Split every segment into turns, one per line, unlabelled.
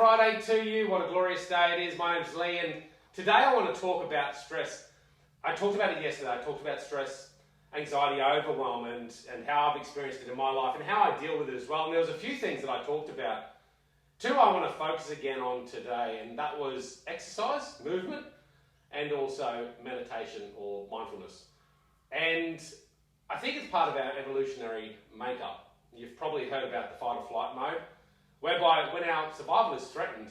Friday to you. What a glorious day it is. My name's Leigh, and today I want to talk about stress. I talked about it yesterday. I talked about stress, anxiety, overwhelm, and how I've experienced it in my life and how I deal with it as well. And there was a few things that I talked about. Two I want to focus again on today, and that was exercise, movement, and also meditation or mindfulness. And I think it's part of our evolutionary makeup. You've probably heard about the fight or flight mode, whereby when our survival is threatened,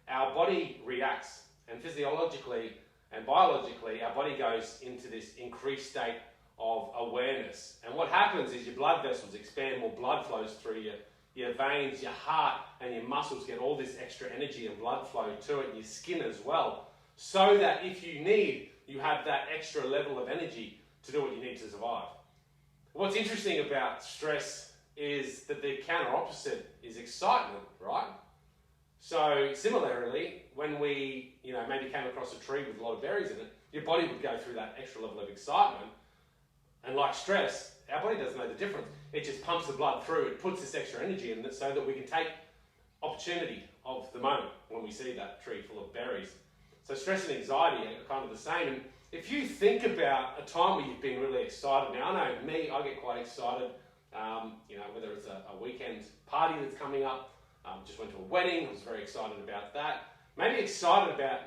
our body reacts, and physiologically and biologically, our body goes into this increased state of awareness. And what happens is your blood vessels expand, more blood flows through your veins, your heart, and your muscles get all this extra energy and blood flow to it, and your skin as well, so that if you need, you have that extra level of energy to do what you need to survive. What's interesting about stress is that the counter opposite is excitement, right? So similarly, when we, maybe came across a tree with a lot of berries in it, your body would go through that extra level of excitement. And like stress, our body doesn't know the difference. It just pumps the blood through. It puts this extra energy in it so that we can take opportunity of the moment when we see that tree full of berries. So stress and anxiety are kind of the same. And if you think about a time where you've been really excited, now I know me, I get quite excited. Whether it's a weekend party that's coming up, just went to a wedding, I was very excited about that. Maybe excited about,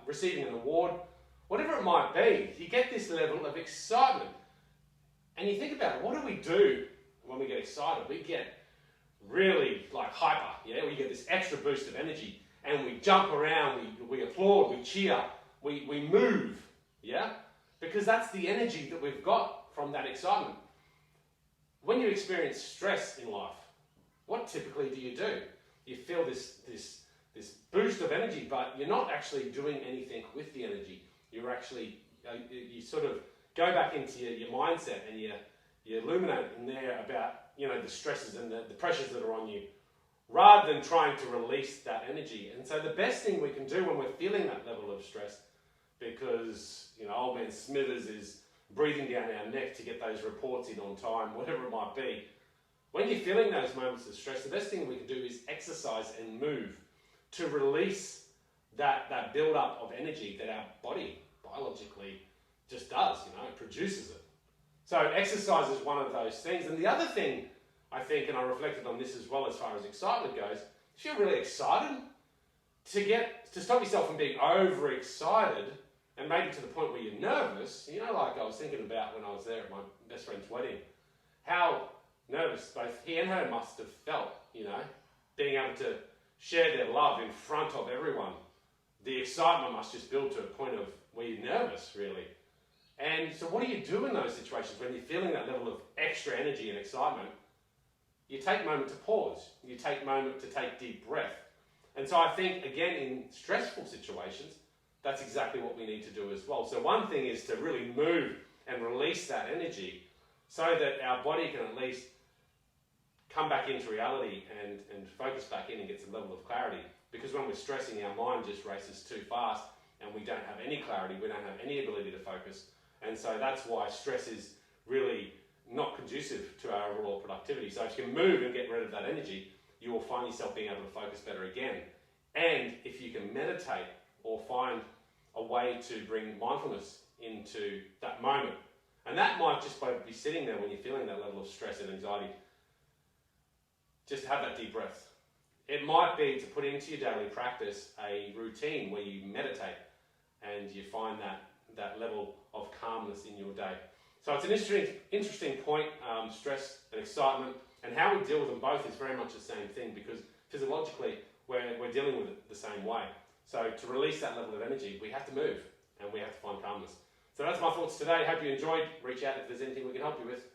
receiving an award, whatever it might be, you get this level of excitement. And you think about it, what do we do when we get excited? We get really hyper, we get this extra boost of energy and we jump around, we applaud, we cheer, we move, because that's the energy that we've got from that excitement. When you experience stress in life, what typically do? You feel this boost of energy, but you're not actually doing anything with the energy. You're actually, you sort of go back into your mindset and you illuminate in there about, the stresses and the pressures that are on you, rather than trying to release that energy. And so the best thing we can do when we're feeling that level of stress, because, old man Smithers is breathing down our neck to get those reports in on time, whatever it might be. When you're feeling those moments of stress, the best thing we can do is exercise and move to release that build-up of energy that our body biologically just does, it produces it. So exercise is one of those things. And the other thing, I think, and I reflected on this as well as far as excitement goes, if you're really excited, to stop yourself from being overexcited, and maybe to the point where you're nervous, like I was thinking about when I was there at my best friend's wedding, how nervous both he and her must have felt, being able to share their love in front of everyone. The excitement must just build to a point of where you're nervous, really. And so what do you do in those situations when you're feeling that level of extra energy and excitement? You take a moment to pause. You take a moment to take deep breath. And so I think, again, in stressful situations, that's exactly what we need to do as well. So one thing is to really move and release that energy so that our body can at least come back into reality and focus back in and get some level of clarity. Because when we're stressing, our mind just races too fast and we don't have any clarity, we don't have any ability to focus. And so that's why stress is really not conducive to our overall productivity. So if you can move and get rid of that energy, you will find yourself being able to focus better again. And if you can meditate or find a way to bring mindfulness into that moment, and that might just be sitting there when you're feeling that level of stress and anxiety, just have that deep breath. It might be to put into your daily practice a routine where you meditate and you find that level of calmness in your day. So it's an interesting point, stress and excitement, and how we deal with them both is very much the same thing, because physiologically we're dealing with it the same way. So to release that level of energy, we have to move and we have to find calmness. So that's my thoughts today. Hope you enjoyed. Reach out if there's anything we can help you with.